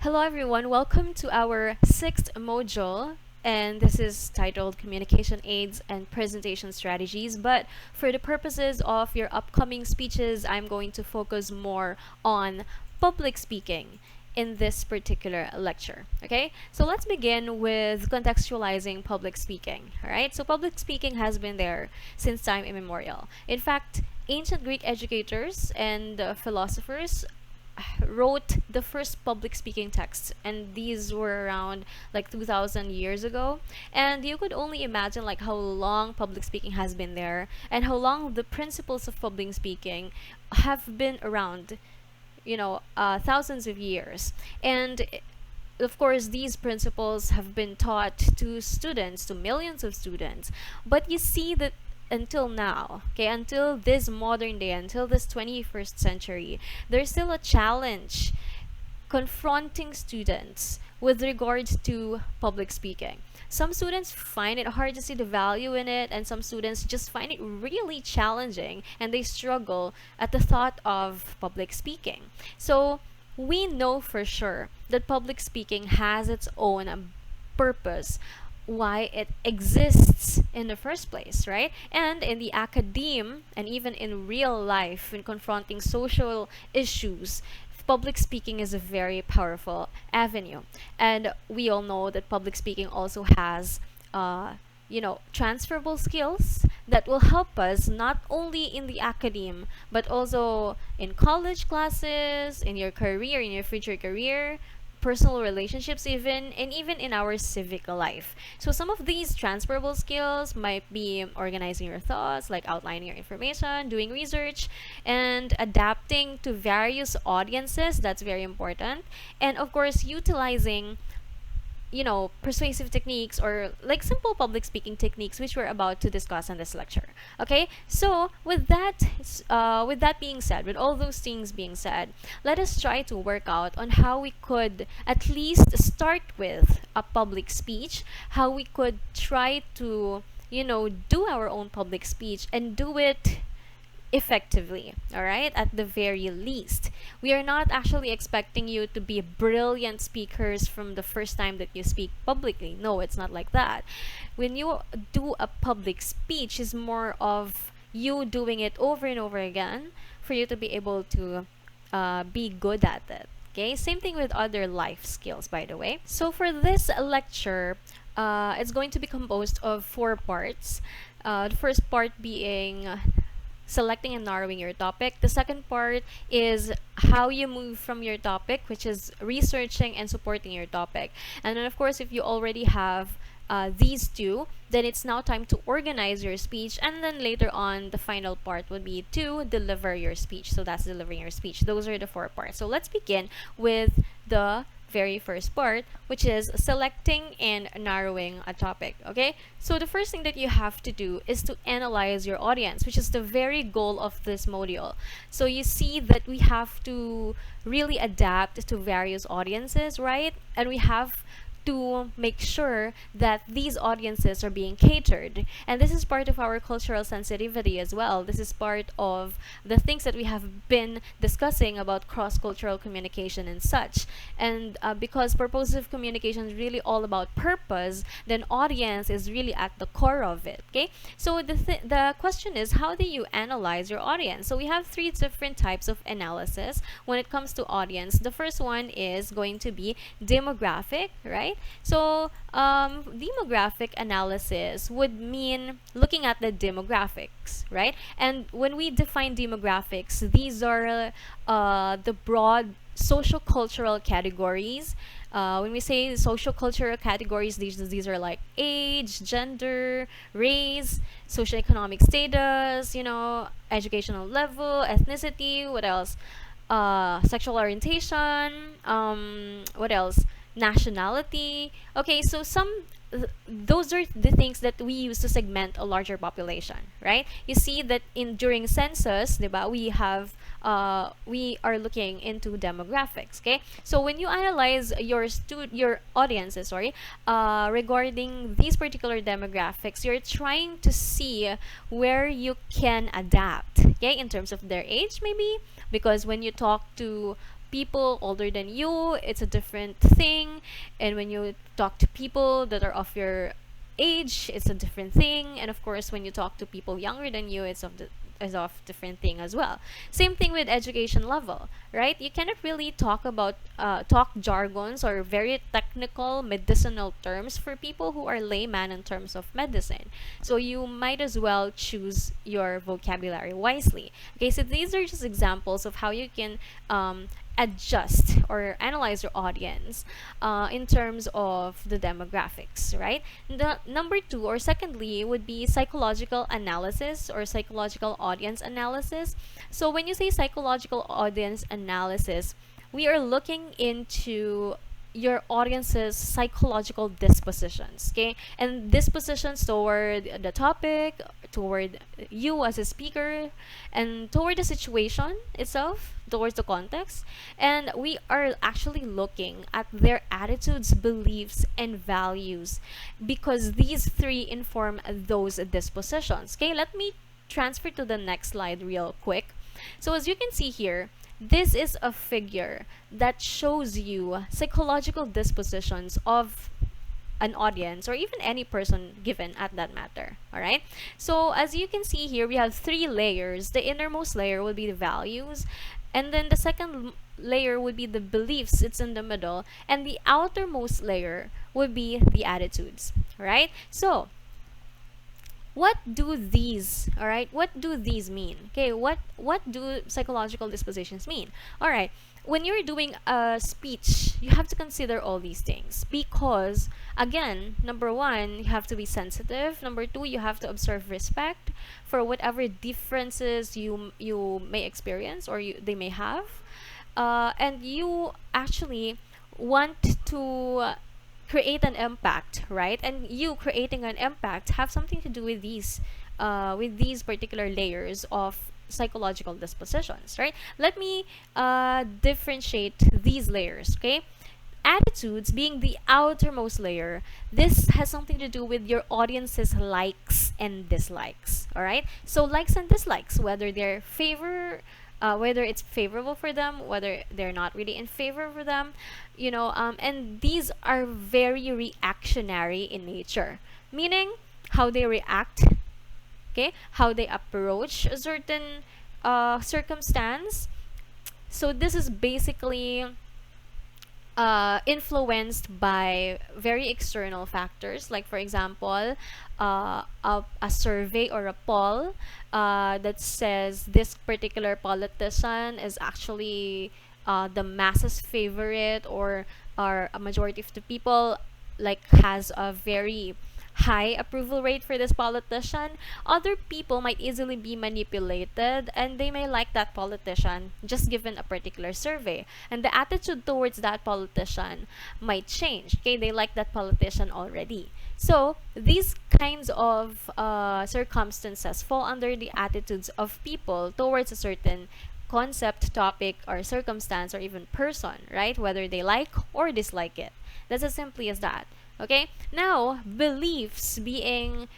Hello, everyone. Welcome to our sixth module. And this is titled Communication Aids and Presentation Strategies. But for the purposes of your upcoming speeches, I'm going to focus more on public speaking in this particular lecture. Okay, so let's begin with contextualizing public speaking. All right, so public speaking has been there since time immemorial. In fact, ancient Greek educators and philosophers wrote the first public speaking texts, and these were around like 2000 years ago. And you could only imagine like how long public speaking has been there and how long the principles of public speaking have been around, thousands of years. And of course, these principles have been taught to students, to millions of students. But you see that until now, okay, until this modern day, until this 21st century, there's still a challenge confronting students with regards to public speaking. Some students find it hard to see the value in it, and some students just find it really challenging and they struggle at the thought of public speaking. So, we know for sure that public speaking has its own purpose, why it exists in the first place, right? And in the academe and even in real life, in confronting social issues, public speaking is a very powerful avenue. And we all know that public speaking also has, transferable skills that will help us not only in the academe, but also in college classes, in your career, in your future career, personal relationships even, and even in our civic life. So some of these transferable skills might be organizing your thoughts, like outlining your information, doing research, and adapting to various audiences. That's very important. And of course, utilizing persuasive techniques, or like simple public speaking techniques, which we're about to discuss in this lecture. Okay, so with that being said, with all those things being said, let us try to work out on how we could at least start with a public speech, how we could try to do our own public speech and do it effectively. All right, at the very least, we are not actually expecting you to be brilliant speakers from the first time that you speak publicly. No, it's not like that. When you do a public speech, is more of you doing it over and over again for you to be able to be good at it. Okay, same thing with other life skills, by the way. So for this lecture, it's going to be composed of four parts. The first part being selecting and narrowing your topic. The second part is how you move from your topic, which is researching and supporting your topic. And then, of course, if you already have these two, then it's now time to organize your speech. And then later on, the final part would be to deliver your speech. So that's delivering your speech. Those are the four parts. So let's begin with the very first part, which is selecting and narrowing a topic. Okay, so the first thing that you have to do is to analyze your audience, which is the very goal of this module. So you see that we have to really adapt to various audiences, right? And we have to make sure that these audiences are being catered. And this is part of our cultural sensitivity as well. This is part of the things that we have been discussing about cross-cultural communication and such. And because purposive communication is really all about purpose, then audience is really at the core of it. Okay, so the question is, how do you analyze your audience? So we have three different types of analysis when it comes to audience. The first one is going to be demographic, right? So, demographic analysis would mean looking at the demographics, right? And when we define demographics, these are the broad social cultural categories. When we say social cultural categories, these are like age, gender, race, socioeconomic status, educational level, ethnicity, what else? Sexual orientation, what else? Nationality. Okay, so those are the things that we use to segment a larger population, right? You see that in during census, diba, we are looking into demographics. Okay, so when you analyze your audiences, regarding these particular demographics, you're trying to see where you can adapt. Okay, in terms of their age, maybe, because when you talk to people older than you, it's a different thing. And when you talk to people that are of your age, it's a different thing. And of course, when you talk to people younger than you, is of different thing as well. Same thing with education level, right? You cannot really talk jargons or very technical medicinal terms for people who are layman in terms of medicine. So you might as well choose your vocabulary wisely. Okay, so these are just examples of how you can adjust or analyze your audience in terms of the demographics, right? The number two, or secondly, would be psychological analysis or psychological audience analysis. So when you say psychological audience analysis, we are looking into your audience's psychological dispositions, okay? And dispositions toward the topic, toward you as a speaker, and toward the situation itself, towards the context. And we are actually looking at their attitudes, beliefs, and values, because these three inform those dispositions. Okay, let me transfer to the next slide real quick. So as you can see here, this is a figure that shows you psychological dispositions of an audience or even any person given at that matter. All right, so as you can see here, we have three layers. The innermost layer will be the values, and then the second layer would be the beliefs, it's in the middle, and the outermost layer would be the attitudes. All right, so what do these mean? Okay, what do psychological dispositions mean? All right, when you're doing a speech, you have to consider all these things, because again, number one, you have to be sensitive. Number two, you have to observe respect for whatever differences you may experience or they may have, and you actually want to create an impact, right? And you creating an impact have something to do with these particular layers of psychological dispositions, right? Let me differentiate these layers, okay? Attitudes being the outermost layer, this has something to do with your audience's likes and dislikes. All right, so likes and dislikes, whether it's favorable for them, whether they're not really in favor for them, and these are very reactionary in nature, meaning how they react, okay, how they approach a certain circumstance. So this is basically influenced by very external factors, like for example, a survey or a poll that says this particular politician is actually the masses favorite, or a majority of the people like has a very high approval rate for this politician. Other people might easily be manipulated and they may like that politician just given a particular survey. And the attitude towards that politician might change. Okay, they like that politician already. So these kinds of circumstances fall under the attitudes of people towards a certain concept, topic, or circumstance, or even person, right? Whether they like or dislike it. That's as simply as that. Okay, now beliefs being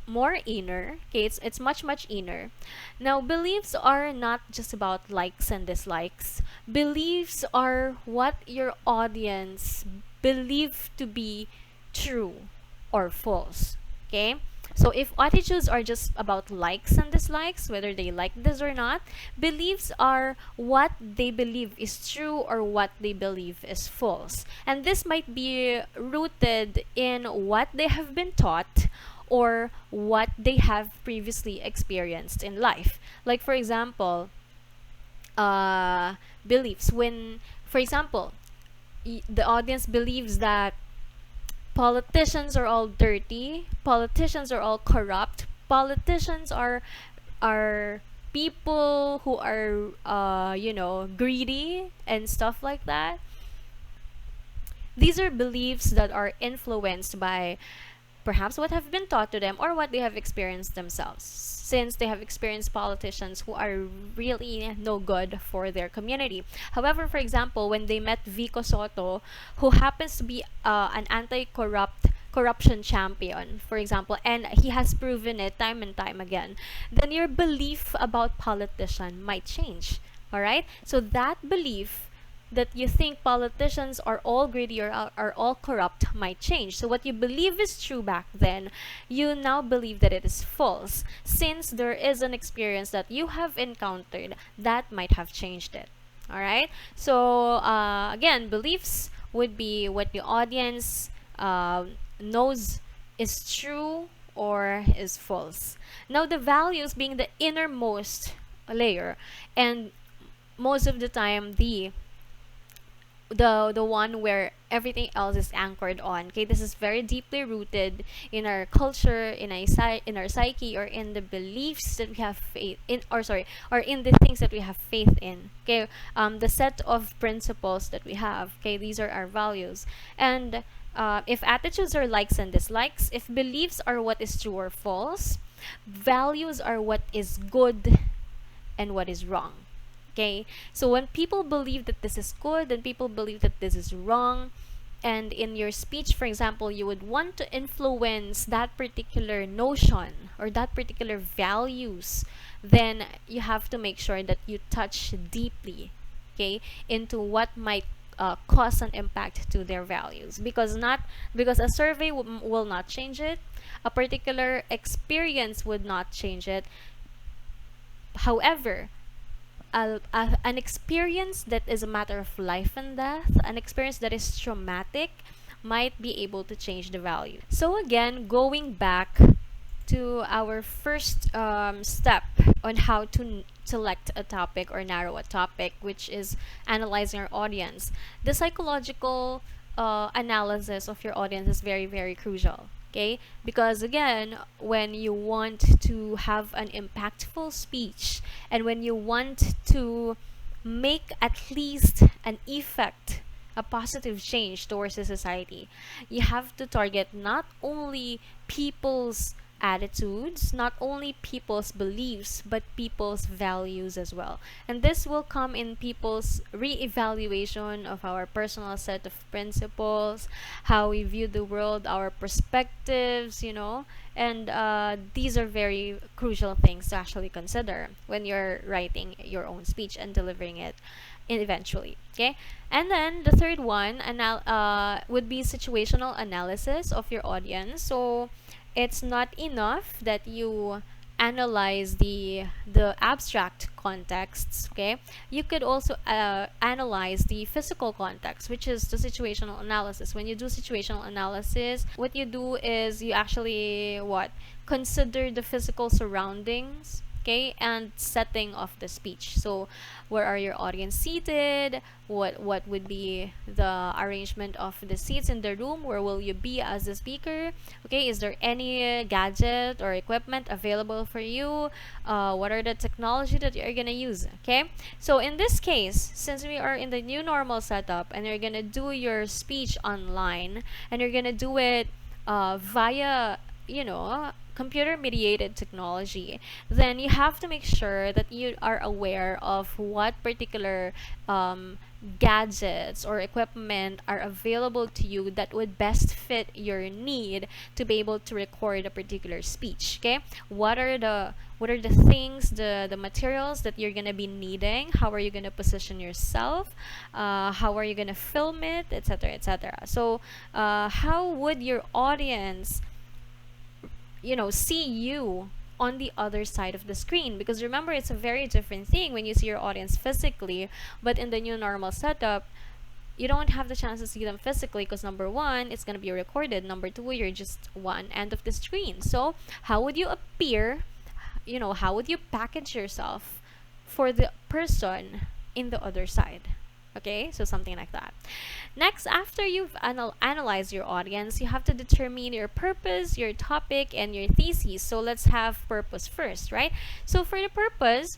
more inner. Okay, it's much inner. Now beliefs are not just about likes and dislikes. Beliefs are what your audience believe to be true or false. Okay, so if attitudes are just about likes and dislikes, whether they like this or not, beliefs are what they believe is true or what they believe is false. And this might be rooted in what they have been taught or what they have previously experienced in life. Like for example, beliefs when, for example, the audience believes that politicians are all dirty, politicians are all corrupt, politicians are people who are greedy and stuff like that. These are beliefs that are influenced by perhaps what have been taught to them or what they have experienced themselves, since they have experienced politicians who are really no good for their community. However, for example, when they met Vico Soto, who happens to be an corruption champion, for example, and he has proven it time and time again, then your belief about politician might change. All right? So that belief that you think politicians are all greedy or are all corrupt might change. So what you believe is true back then, you now believe that it is false, since there is an experience that you have encountered that might have changed it. All right? So again, beliefs would be what the audience knows is true or is false. Now, the values being the innermost layer, and most of the time the one where everything else is anchored on. Okay, this is very deeply rooted in our culture, in our psyche, or in the beliefs that we have faith in, or sorry, or in the things that we have faith in. Okay, the set of principles that we have. Okay, these are our values. And if attitudes are likes and dislikes, if beliefs are what is true or false, values are what is good and what is wrong. Okay, so when people believe that this is good and people believe that this is wrong, and in your speech, for example, you would want to influence that particular notion or that particular values, then you have to make sure that you touch deeply, okay, into what might cause an impact to their values, because a survey will not change it, a particular experience would not change it. However, an experience that is a matter of life and death, an experience that is traumatic, might be able to change the value. So again, going back to our first step on how to select a topic or narrow a topic, which is analyzing our audience. The psychological analysis of your audience is very, very crucial. Okay, because again, when you want to have an impactful speech and when you want to make at least an effect, a positive change towards the society, you have to target not only people's attitudes, not only people's beliefs, but people's values as well. And this will come in people's re-evaluation of our personal set of principles, how we view the world, our perspectives, and these are very crucial things to actually consider when you're writing your own speech and delivering it eventually. Okay, and then the third one would be situational analysis of your audience. So it's not enough that you analyze the abstract contexts. Okay, you could also analyze the physical context, which is the situational analysis. When you do situational analysis, what you do is you actually consider the physical surroundings, okay, and setting of the speech. So where are your audience seated, what would be the arrangement of the seats in the room, where will you be as the speaker, okay, is there any gadget or equipment available for you, what are the technology that you're gonna use. Okay, so in this case, since we are in the new normal setup and you're gonna do your speech online and you're gonna do it via computer mediated technology, then you have to make sure that you are aware of what particular gadgets or equipment are available to you that would best fit your need to be able to record a particular speech. Okay, what are the things, the materials that you're gonna be needing, how are you gonna position yourself, how are you gonna film it, etc., etc. So how would your audience see you on the other side of the screen? Because remember, it's a very different thing when you see your audience physically, but in the new normal setup, you don't have the chance to see them physically because number one, it's going to be recorded, number two, you're just one end of the screen. So how would you appear, how would you package yourself for the person in the other side? Okay, so something like that. Next, after you've analyzed your audience, you have to determine your purpose, your topic, and your thesis. So let's have purpose first, right? So for the purpose,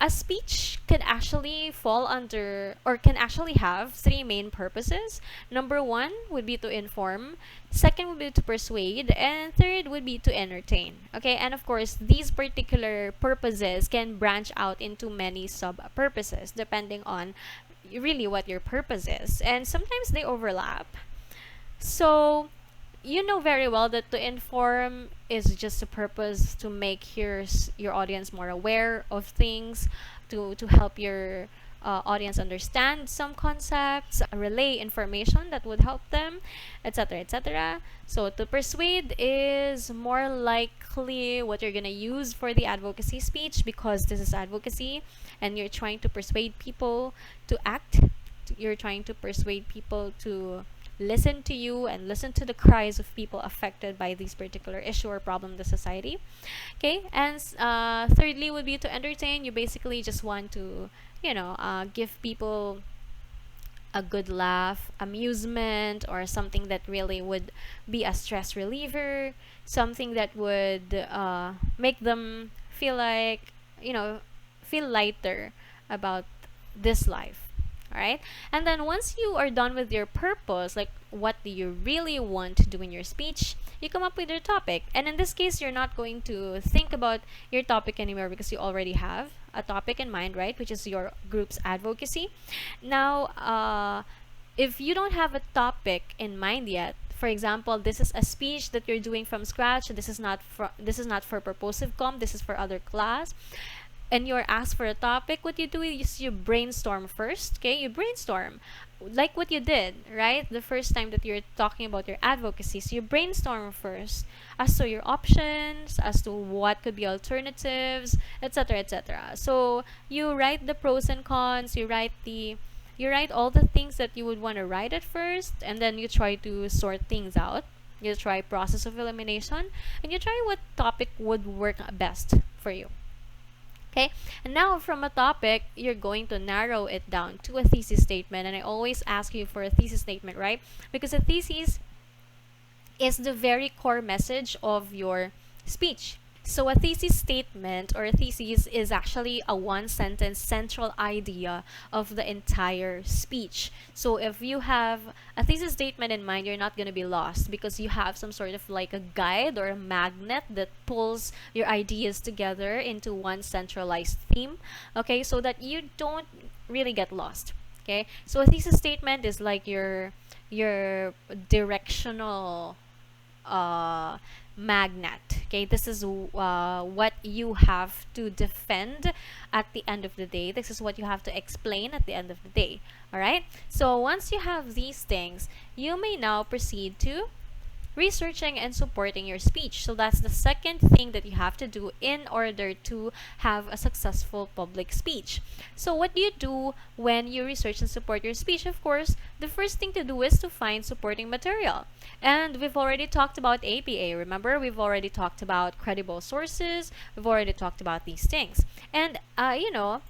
a speech can actually fall under, or can actually have, three main purposes. Number one would be to inform, second would be to persuade, and third would be to entertain. Okay, and of course, these particular purposes can branch out into many sub-purposes depending on really what your purpose is, and sometimes they overlap. So you know very well that to inform is just a purpose to make your audience more aware of things. to help your audience understand some concepts, relay information that would help them, etc., etc. So to persuade is more likely what you're gonna use for the advocacy speech, because this is advocacy and you're trying to persuade people to act. You're trying to persuade people to listen to you and listen to the cries of people affected by this particular issue or problem in the society. Okay, and thirdly would be to entertain. You basically just want to, give people a good laugh, amusement, or something that really would be a stress reliever, something that would make them feel like, feel lighter about this life. All right. And then once you are done with your purpose, like what do you really want to do in your speech, you come up with your topic. And in this case, you're not going to think about your topic anymore because you already have a topic in mind, right? Which is your group's advocacy. Now, if you don't have a topic in mind yet, for example, this is a speech that you're doing from scratch. This is not for Purposive Com. This is for other class, and you're asked for a topic. What you do is you brainstorm first. Okay, you brainstorm like what you did, right? The first time that you're talking about your advocacy. So you brainstorm first as to your options, as to what could be alternatives, etc., etc. So you write the pros and cons. You write all the things that you would want to write at first, and then you try to sort things out. You try process of elimination, and you try what topic would work best for you. Okay, and now from a topic, you're going to narrow it down to a thesis statement. And I always ask you for a thesis statement, right? Because a thesis is the very core message of your speech. So a thesis statement or a thesis is actually a one sentence central idea of the entire speech. So if you have a thesis statement in mind, you're not going to be lost because you have some sort of like a guide or a magnet that pulls your ideas together into one centralized theme. Okay, so that you don't really get lost. Okay, so a thesis statement is like your directional magnet. Okay, this is what you have to defend at the end of the day. This is what you have to explain at the end of the day. All right, so once you have these things, you may now proceed to researching and supporting your speech. So that's the second thing that you have to do in order to have a successful public speech. So what do you do when you research and support your speech? Of course, the first thing to do is to find supporting material. And we've already talked about APA. Remember, we've already talked about credible sources. We've already talked about these things. And while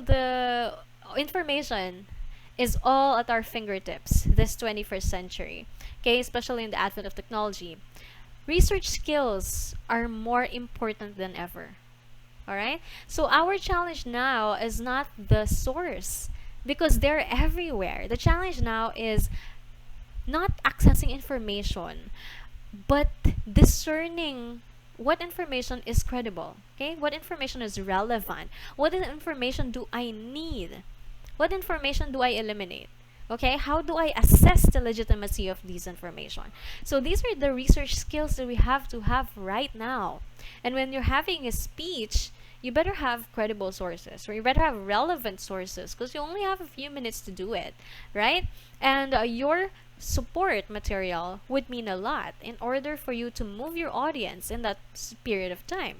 the information is all at our fingertips this 21st century, okay, especially in the advent of technology, research skills are more important than ever. All right, so our challenge now is not the source because they're everywhere. The challenge now is not accessing information, but discerning what information is credible, okay, what information is relevant, what information do I need, what information do I eliminate? Okay, how do I assess the legitimacy of these information? So these are the research skills that we have to have right now. And when you're having a speech, you better have credible sources, or you better have relevant sources, because you only have a few minutes to do it, right? And your support material would mean a lot in order for you to move your audience in that period of time.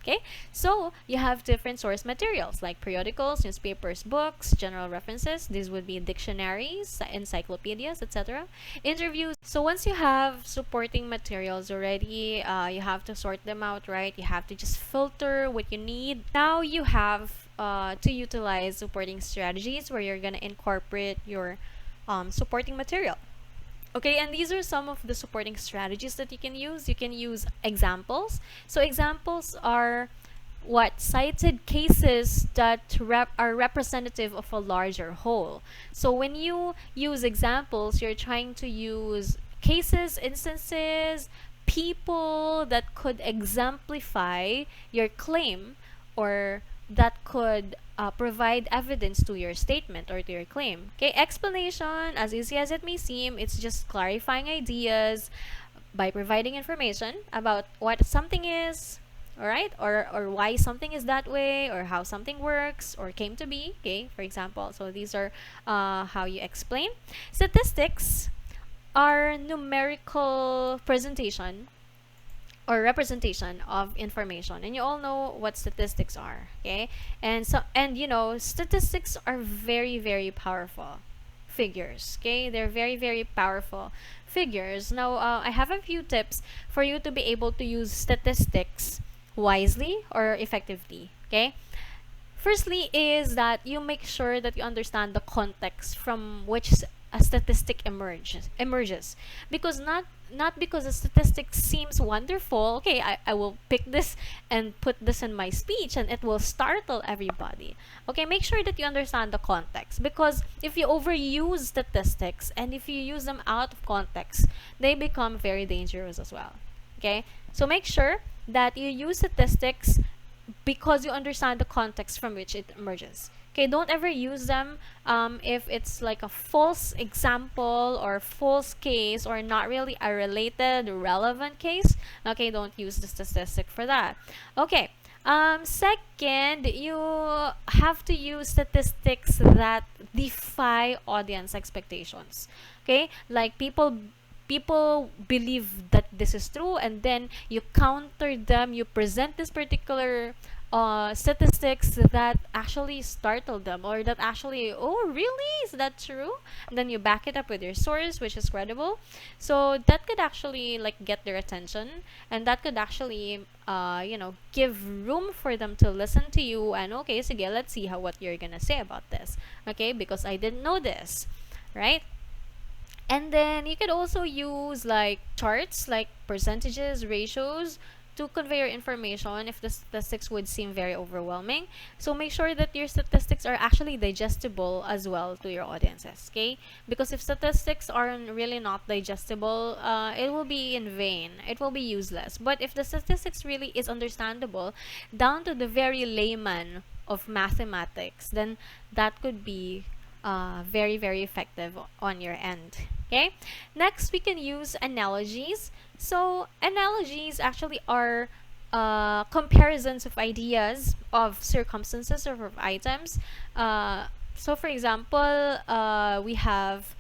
Okay, so you have different source materials like periodicals, newspapers, books, general references. These would be dictionaries, encyclopedias, etc. Interviews. So once you have supporting materials already, you have to sort them out, right? You have to just filter what you need. Now you have to utilize supporting strategies where you're going to incorporate your supporting material. Okay, and these are some of the supporting strategies that you can use. You can use examples. So examples are what cited cases that are representative of a larger whole. So when you use examples, you're trying to use cases, instances, people that could exemplify your claim, or that could provide evidence to your statement or to your claim. Okay, explanation, as easy as it may seem, it's just clarifying ideas by providing information about what something is, all right, or why something is that way, or how something works or came to be, okay, for example. So these are how you explain. Statistics are numerical presentation or representation of information, and you all know what statistics are, okay? And you know, statistics are very, very powerful figures, okay? They're very, very powerful figures. Now, I have a few tips for you to be able to use statistics wisely or effectively, okay? Firstly is that you make sure that you understand the context from which a statistic emerges, because not because a statistic seems wonderful, okay, I will pick this and put this in my speech and it will startle everybody. Okay, make sure that you understand the context, because if you overuse statistics and if you use them out of context, they become very dangerous as well. Okay, so make sure that you use statistics because you understand the context from which it emerges. Okay, don't ever use them if it's like a false example or false case or not really a related, relevant case. Okay, don't use the statistic for that. Okay, second, you have to use statistics that defy audience expectations. Okay, like people believe that this is true, and then you counter them, you present this particular statistics that actually startle them, or that actually, oh really, is that true? And then you back it up with your source, which is credible. So that could actually like get their attention, and that could actually you know, give room for them to listen to you. And okay, sige, let's see how what you're gonna say about this, okay, because I didn't know this, right? And then you could also use like charts, like percentages, ratios, to convey your information if the statistics would seem very overwhelming. So make sure that your statistics are actually digestible as well to your audiences, okay? Because if statistics are really not digestible, it will be in vain. It will be useless. But if the statistics really is understandable down to the very layman of mathematics, then that could be very, very effective on your end. Okay, next we can use analogies. So analogies actually are comparisons of ideas, of circumstances, or of items. So for example, we have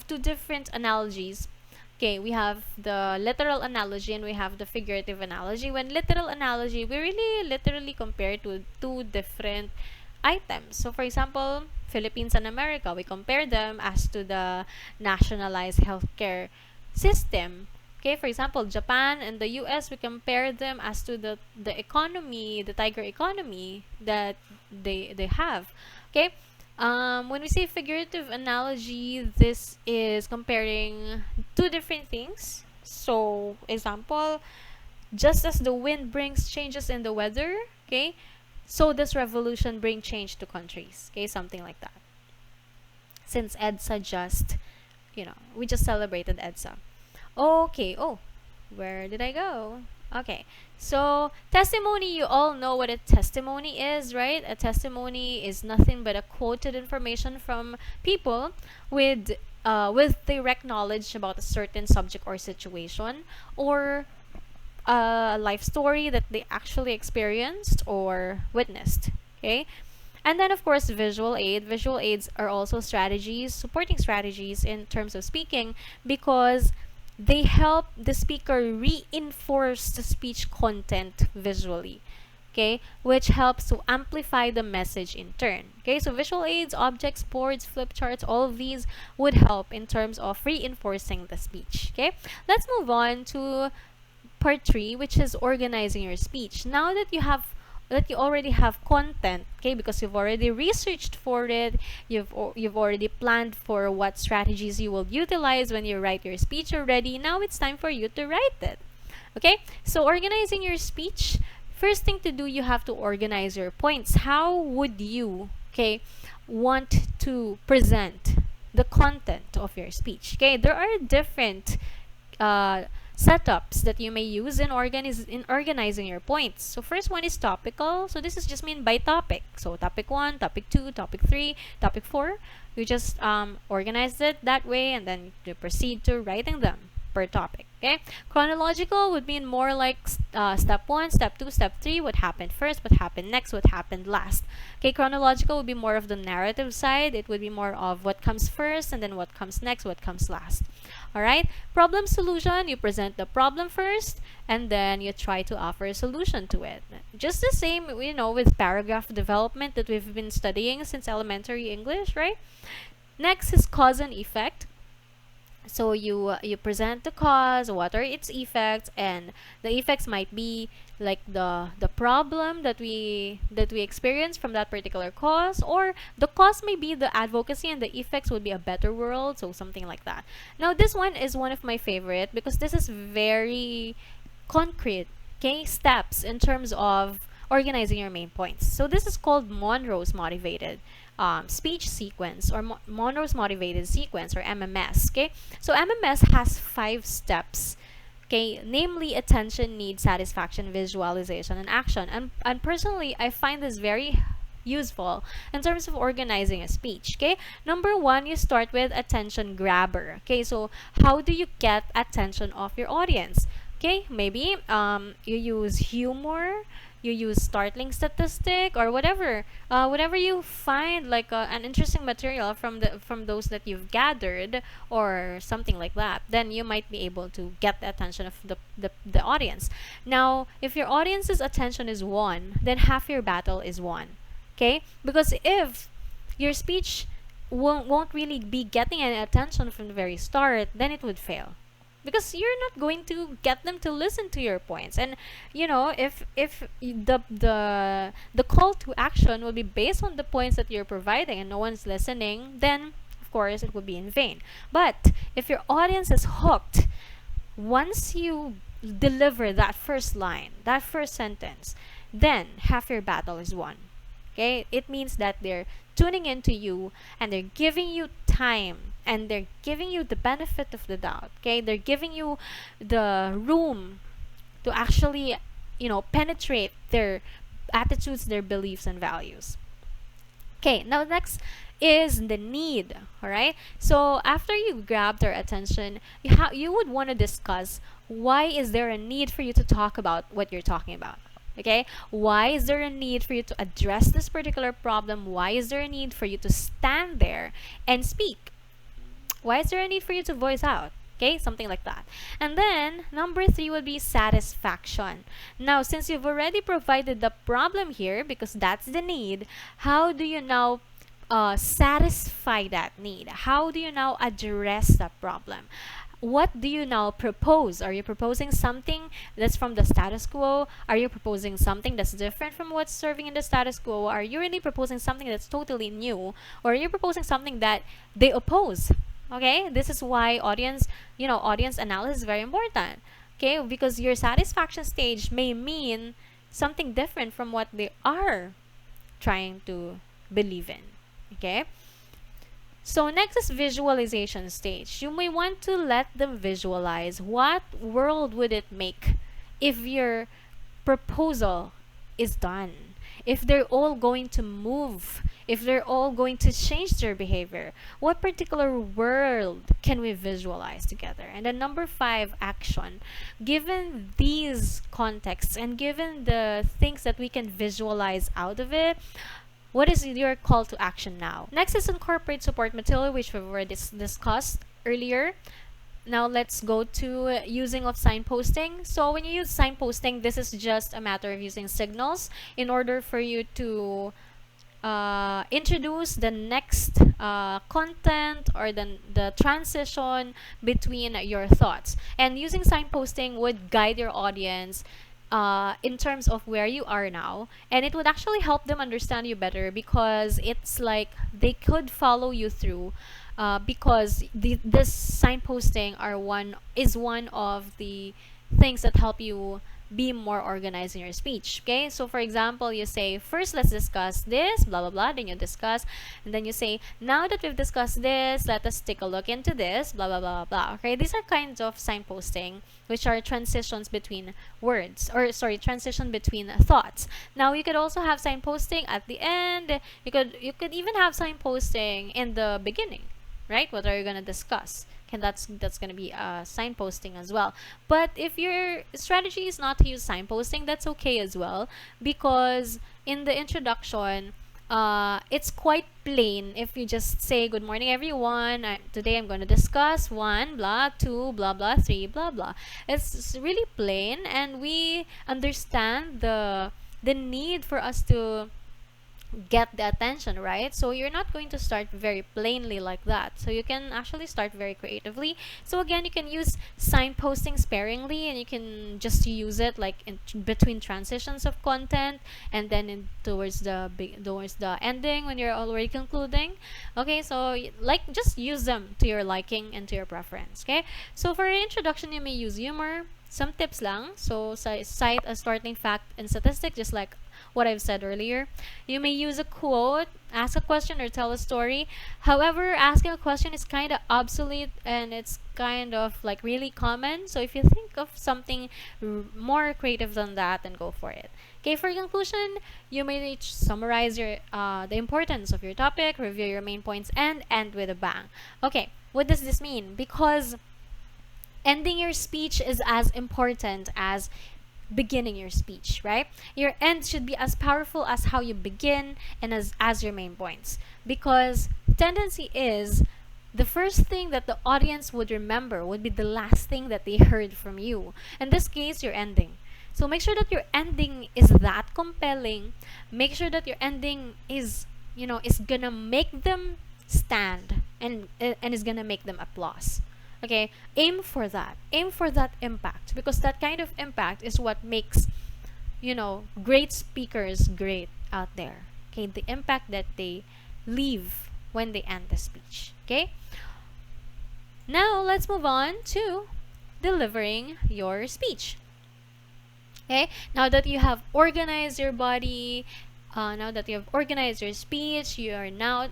two different analogies. Okay, we have the literal analogy and we have the figurative analogy. When literal analogy, we really literally compare to two different items. So for example, Philippines and America, we compare them as to the nationalized healthcare system. Okay, for example, Japan and the US, we compare them as to the economy, the tiger economy that they have. Okay, when we say figurative analogy, this is comparing two different things. So, example, just as the wind brings changes in the weather, okay, so does revolution bring change to countries. Okay, something like that. Since EDSA just, you know, we just celebrated EDSA. Okay, oh, where did I go? Okay, so testimony, you all know what a testimony is, right? A testimony is nothing but a quoted information from people with direct knowledge about a certain subject or situation, or a life story that they actually experienced or witnessed. Okay, and then of course visual aid. Visual aids are also strategies, supporting strategies in terms of speaking, because they help the speaker reinforce the speech content visually, okay, which helps to amplify the message in turn. Okay, so visual aids, objects, boards, flip charts, all of these would help in terms of reinforcing the speech. Okay, let's move on to part 3, which is organizing your speech. Now that you already have content, okay, because you've already researched for it, you've already planned for what strategies you will utilize when you write your speech already. Now it's time for you to write it. Okay, so organizing your speech, first thing to do, you have to organize your points. How would you, okay, want to present the content of your speech? Okay, there are different setups that you may use in organizing your points. So first one is topical. So this is just mean by topic. So topic 1, topic 2, topic 3, topic 4. You just organize it that way, and then you proceed to writing them. per topic. Okay, chronological would mean more like step 1, step 2, step 3, what happened first, what happened next, what happened last. Okay, chronological would be more of the narrative side. It would be more of what comes first and then what comes next, what comes last. All right, problem solution, you present the problem first and then you try to offer a solution to it. Just the same, with paragraph development that we've been studying since elementary English, right? Next is cause and effect. So you present the cause, what are its effects, and the effects might be like the problem that we experience from that particular cause, or the cause may be the advocacy and the effects would be a better world, so something like that. Now this one is one of my favorite because this is very concrete, okay, steps in terms of organizing your main points. So this is called Monroe's motivated speech sequence, or Monroe's motivated sequence, or MMS. Okay, so MMS has 5 steps. Okay, namely attention, need, satisfaction, visualization, and action. And personally, I find this very useful in terms of organizing a speech. Okay, number 1, you start with attention grabber. Okay, so how do you get attention of your audience? Okay, maybe you use humor, you use startling statistic, or whatever you find like an interesting material from those that you've gathered, or something like that. Then you might be able to get the attention of the audience. Now, if your audience's attention is 1, then half your battle is won. Okay, because if your speech won't really be getting any attention from the very start, then it would fail, because you're not going to get them to listen to your points. And if the call to action will be based on the points that you're providing and no one's listening, then of course it would be in vain. But if your audience is hooked, once you deliver that first line, that first sentence, then half your battle is won. Okay, it means that they're tuning into you and they're giving you time and they're giving you the benefit of the doubt. Okay, they're giving you the room to actually penetrate their attitudes, their beliefs and values. Okay, now next is the need. All right, so after you grab their attention, you would want to discuss, why is there a need for you to talk about what you're talking about? Okay, why is there a need for you to address this particular problem? Why is there a need for you to stand there and speak? Why is there a need for you to voice out? Okay, something like that. And then number 3 would be satisfaction. Now, since you've already provided the problem here, because that's the need, how do you now satisfy that need? How do you now address that problem? What do you now propose? Are you proposing something that's from the status quo? Are you proposing something that's different from what's serving in the status quo? Are you really proposing something that's totally new? Or are you proposing something that they oppose? Okay, this is why audience analysis is very important. Okay, because your satisfaction stage may mean something different from what they are trying to believe in. Okay, so next is visualization stage. You may want to let them visualize what world would it make if your proposal is done, if they're all going to move, if they're all going to change their behavior. What particular world can we visualize together? And then number 5, action. Given these contexts and given the things that we can visualize out of it, what is your call to action now? Next is incorporate support material, which we've already discussed earlier. Now let's go to using of signposting. So when you use signposting, this is just a matter of using signals in order for you to introduce the next content or the transition between your thoughts. And using signposting would guide your audience in terms of where you are now, and it would actually help them understand you better, because it's like they could follow you through, because this signposting is one of the things that help you be more organized in your speech. Okay, so for example, you say, first let's discuss this, blah blah blah, then you discuss, and then you say, now that we've discussed this, let us take a look into this, blah blah blah blah. Okay, these are kinds of signposting, which are transitions between words, or sorry, transition between thoughts. Now you could also have signposting at the end. You could even have signposting in the beginning. right? What are you gonna discuss? And that's gonna be signposting as well. But if your strategy is not to use signposting, that's okay as well, because in the introduction, it's quite plain if you just say, good morning everyone, today I'm going to discuss one blah, two blah blah, three blah blah. It's really plain, and we understand the need for us to get the attention, right? So you're not going to start very plainly like that. So you can actually start very creatively. So again, you can use signposting sparingly, and you can just use it like in between transitions of content, and then towards the ending when you're already concluding. Okay, so like just use them to your liking and to your preference. Okay, so for introduction, you may use humor. Some tips lang. So cite a startling fact and statistic, just like what I've said earlier. You may use a quote, ask a question, or tell a story. However, asking a question is kind of obsolete, and it's kind of like really common. So if you think of something more creative than that, then go for it. Okay, for conclusion, you may summarize your the importance of your topic, review your main points, and end with a bang. Okay, what does this mean? Because ending your speech is as important as beginning your speech, right? Your end should be as powerful as how you begin, and as your main points. Because tendency is the first thing that the audience would remember would be the last thing that they heard from you. In this case, your ending. So make sure that your ending is that compelling. Make sure that your ending is, is gonna make them stand, and is gonna make them applause. Okay, aim for that. Aim for that impact, because that kind of impact is what makes, great speakers great out there. Okay, the impact that they leave when they end the speech. Okay, now let's move on to delivering your speech. Okay, now that you have organized your body, now that you have organized your speech, you are now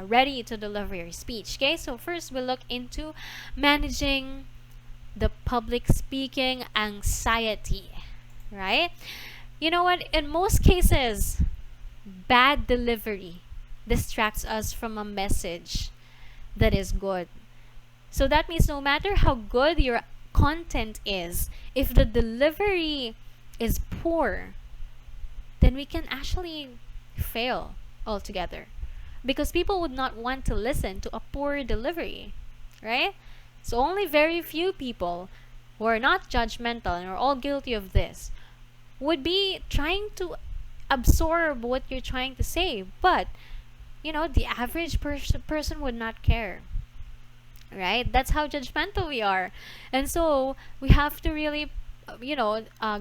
ready to deliver your speech. Okay, so first we'll look into managing the public speaking anxiety, right? You know what? In most cases, bad delivery distracts us from a message that is good. So that means no matter how good your content is, if the delivery is poor, then we can actually fail altogether, because people would not want to listen to a poor delivery, right? So only very few people who are not judgmental and are all guilty of this would be trying to absorb what you're trying to say, but the average person would not care, right? That's how judgmental we are. And so we have to really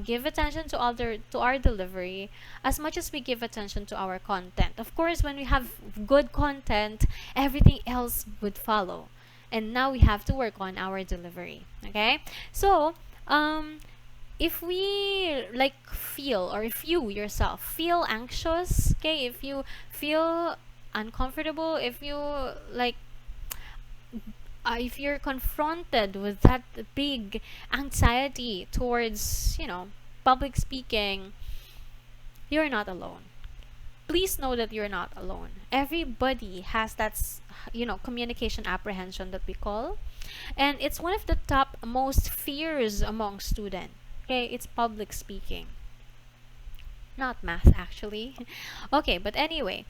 give attention to our delivery as much as we give attention to our content. Of course, when we have good content, everything else would follow. And now we have to work on our delivery. Okay, so if we feel, or if you yourself feel anxious, okay, if you feel uncomfortable, if you if you're confronted with that big anxiety towards, public speaking, you're not alone. Please know that you're not alone. Everybody has that, communication apprehension that we call. And it's one of the top most fears among students. Okay, it's public speaking. Not math, actually. Okay, but anyway,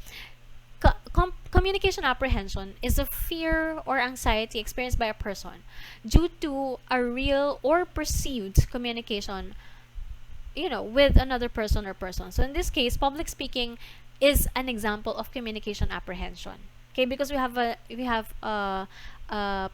communication apprehension is a fear or anxiety experienced by a person due to a real or perceived communication, with another person or person. So in this case, public speaking is an example of communication apprehension. Okay, because we have a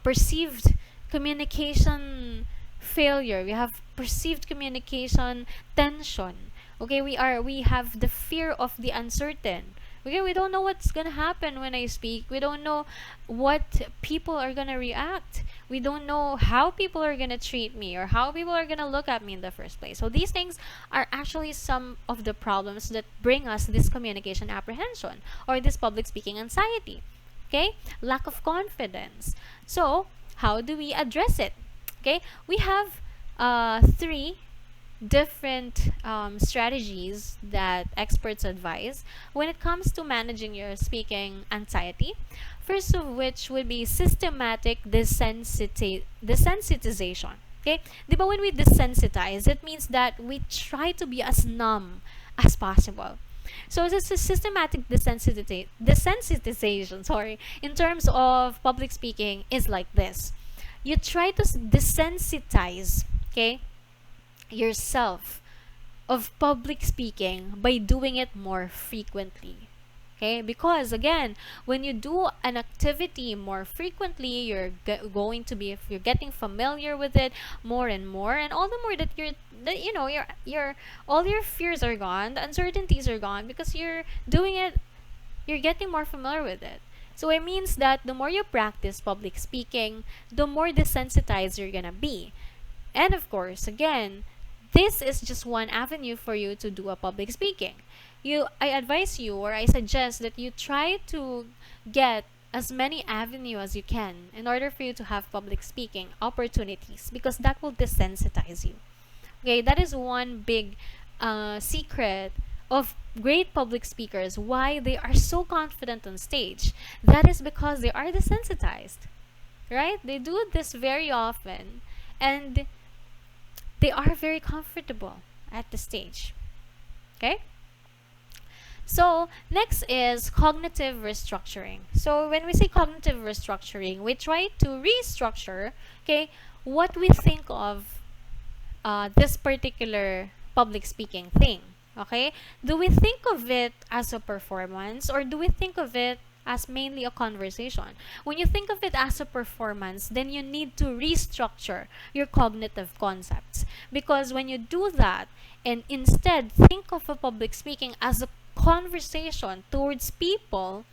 perceived communication failure. We have perceived communication tension. Okay, we have the fear of the uncertain. Okay, we don't know what's gonna happen when I speak. We don't know what people are gonna react. We don't know how people are gonna treat me, or how people are gonna look at me in the first place. So these things are actually some of the problems that bring us this communication apprehension, or this public speaking anxiety. Okay, lack of confidence. So how do we address it? Okay, we have 3 different strategies that experts advise when it comes to managing your speaking anxiety. First of which would be systematic desensitization. Okay? Di ba when we desensitize, it means that we try to be as numb as possible. So it's a systematic desensitization, sorry, in terms of public speaking is like this. You try to desensitize, okay, yourself of public speaking by doing it more frequently. Okay, because again, when you do an activity more frequently, going to be, if you're getting familiar with it more and more, and all the more that your all your fears are gone, the uncertainties are gone, because you're doing it, you're getting more familiar with it. So it means that the more you practice public speaking, the more desensitized you're gonna be. And of course, again, this is just one avenue for you to do a public speaking. I advise you, or I suggest that you try to get as many avenues as you can in order for you to have public speaking opportunities, because that will desensitize you. Okay, that is one big secret of great public speakers, why they are so confident on stage. That is because they are desensitized, right? They do this very often, and they are very comfortable at the stage. Okay? So, next is cognitive restructuring. So, when we say cognitive restructuring, we try to restructure, okay, what we think of this particular public speaking thing. Okay? Do we think of it as a performance, or do we think of it as mainly a conversation? When you think of it as a performance, then you need to restructure your cognitive concepts. Because when you do that, and instead think of a public speaking as a conversation towards people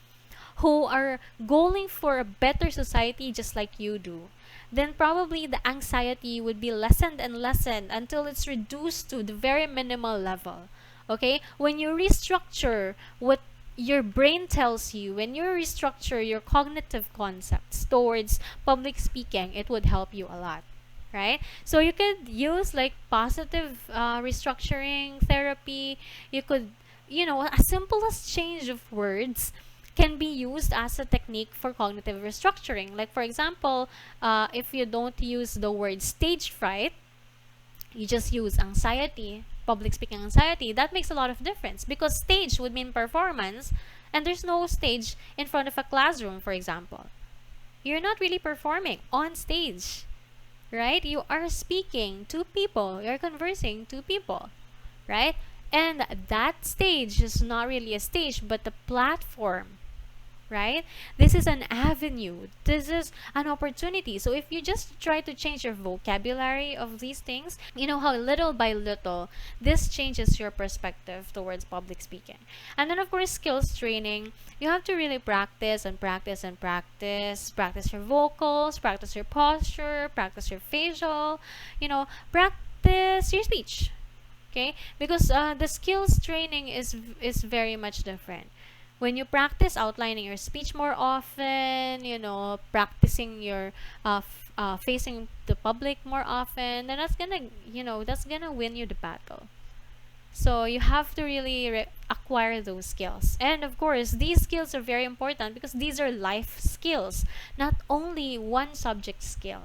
who are going for a better society just like you do, then probably the anxiety would be lessened and lessened until it's reduced to the very minimal level. Okay? When you restructure what your brain tells you, when you restructure your cognitive concepts towards public speaking, it would help you a lot. Right? So you could use like positive restructuring therapy. You could, as simple as change of words can be used as a technique for cognitive restructuring. Like, for example, if you don't use the word stage fright, you just use anxiety, public speaking anxiety, that makes a lot of difference, because stage would mean performance, and there's no stage in front of a classroom, for example. You're not really performing on stage, right? You are speaking to people, you're conversing to people, right? And that stage is not really a stage, but a platform, right? This is an avenue. This is an opportunity. So if you just try to change your vocabulary of these things, you know how little by little this changes your perspective towards public speaking. And then of course, skills training. You have to really practice and practice and practice. Practice your vocals, practice your posture, practice your facial, practice your speech. Okay? Because the skills training is very much different. When you practice outlining your speech more often, practicing your facing the public more often, then that's gonna win you the battle. So you have to really acquire those skills. And of course, these skills are very important because these are life skills, not only one subject skill.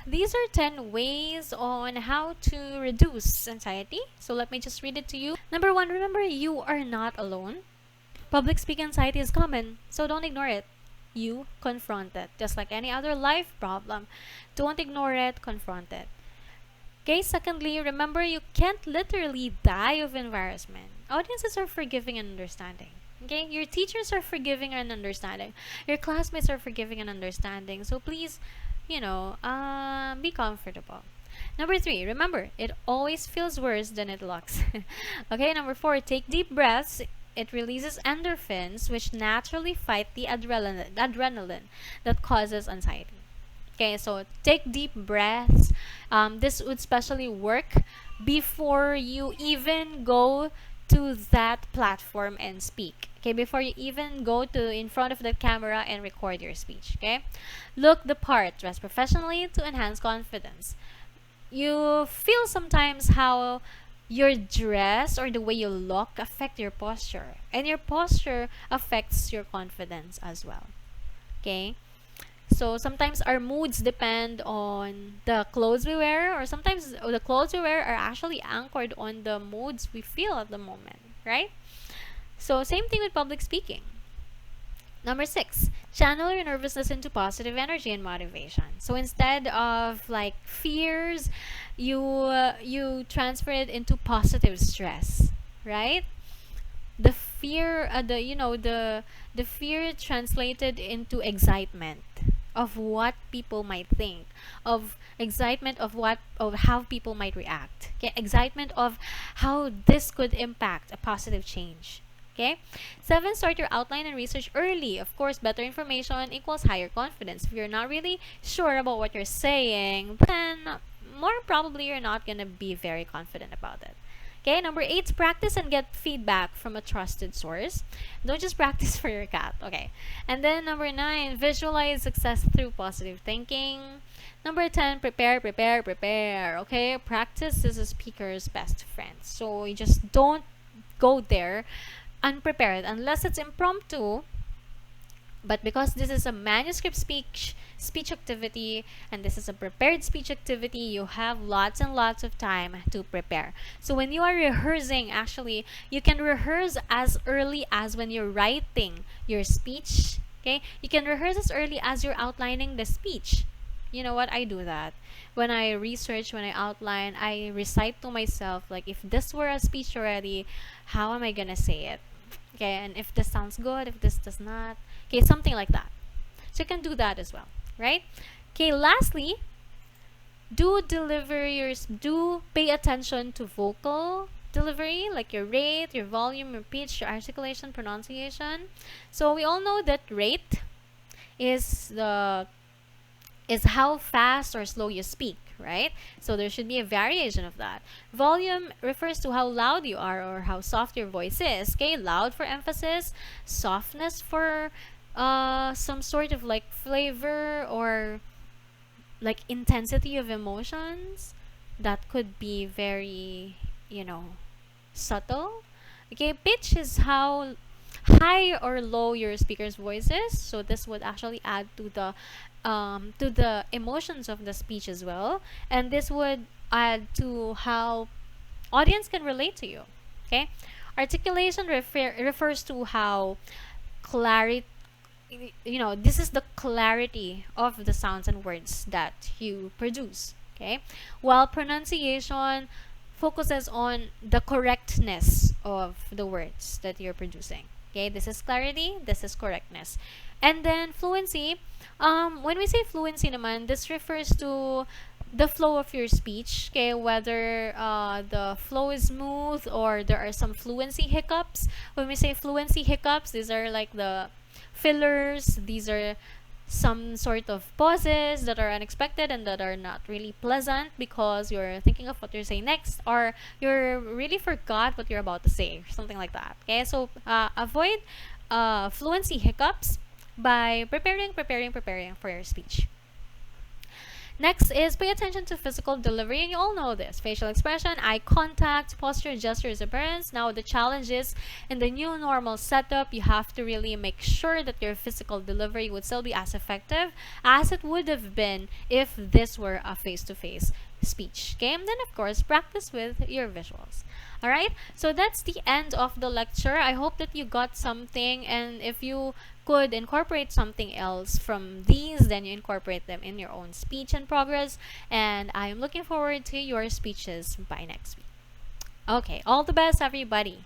These are 10 ways on how to reduce anxiety. So let me just read it to you. Number 1, remember you are not alone. Public speaking anxiety is common, so don't ignore it. You confront it. Just like any other life problem. Don't ignore it, confront it. Okay, secondly, remember you can't literally die of embarrassment. Audiences are forgiving and understanding. Okay, your teachers are forgiving and understanding. Your classmates are forgiving and understanding. So please, be comfortable. Number 3, remember, it always feels worse than it looks. Okay, number 4, take deep breaths. It releases endorphins, which naturally fight the adrenaline that causes anxiety. Okay, so take deep breaths. This would especially work before you even go to that platform and speak. Okay, before you even go to in front of the camera and record your speech. Okay, look the part, dress professionally to enhance confidence. You feel sometimes how your dress or the way you look affect your posture, and your posture affects your confidence as well. Okay? So sometimes our moods depend on the clothes we wear, or sometimes the clothes we wear are actually anchored on the moods we feel at the moment, right? So same thing with public speaking. Number 6, channel your nervousness into positive energy and motivation. So instead of like fears, you transfer it into positive stress, right? The fear, the fear translated into excitement of what people might think, of excitement of how people might react. Okay, excitement of how this could impact a positive change. Okay. 7, start your outline and research early. Of course, better information equals higher confidence. If you're not really sure about what you're saying, then more probably you're not gonna be very confident about it. Okay, number 8, practice and get feedback from a trusted source. Don't just practice for your cat. Okay. And then number 9, visualize success through positive thinking. Number 10, prepare, prepare, prepare. Okay, practice is a speaker's best friend. So you just don't go there unprepared unless it's impromptu. But because this is a manuscript speech activity, and this is a prepared speech activity, you have lots and lots of time to prepare. So when you are rehearsing, actually, you can rehearse as early as when you're writing your speech. Okay, you can rehearse as early as you're outlining the speech. You know what? I do that. When I research, when I outline, I recite to myself, like, if this were a speech already, how am I gonna say it? Okay, and if this sounds good, if this does not. Okay, something like that. So you can do that as well, right? Okay, lastly, do pay attention to vocal delivery, like your rate, your volume, your pitch, your articulation, pronunciation. So we all know that rate is the is how fast or slow you speak, right? So there should be a variation of that. Volume refers to how loud you are or how soft your voice is. Okay, loud for emphasis, softness for some sort of like flavor or like intensity of emotions that could be very, subtle. Okay, pitch is how high or low your speaker's voice is. So this would actually add to the emotions of the speech as well, and this would add to how audience can relate to you. Okay, articulation refers to how clarity this is the clarity of the sounds and words that you produce. Okay, while pronunciation focuses on the correctness of the words that you're producing. Okay, this is clarity, this is correctness. And then fluency, when we say fluency naman, this refers to the flow of your speech. Okay, whether the flow is smooth or there are some fluency hiccups. When we say fluency hiccups, these are like the fillers. These are some sort of pauses that are unexpected and that are not really pleasant because you're thinking of what you're saying next, or you're really forgot what you're about to say, something like that. Okay, so avoid fluency hiccups by preparing for your speech. Next is pay attention to physical delivery, and you all know this. Facial expression, eye contact, posture, gestures, appearance. Now, the challenge is in the new normal setup, you have to really make sure that your physical delivery would still be as effective as it would have been if this were a face-to-face speech. Okay, and then of course, practice with your visuals. Alright, so that's the end of the lecture. I hope that you got something, and if you could incorporate something else from these, then you incorporate them in your own speech and progress. And I am looking forward to your speeches by next week. Okay, all the best, everybody.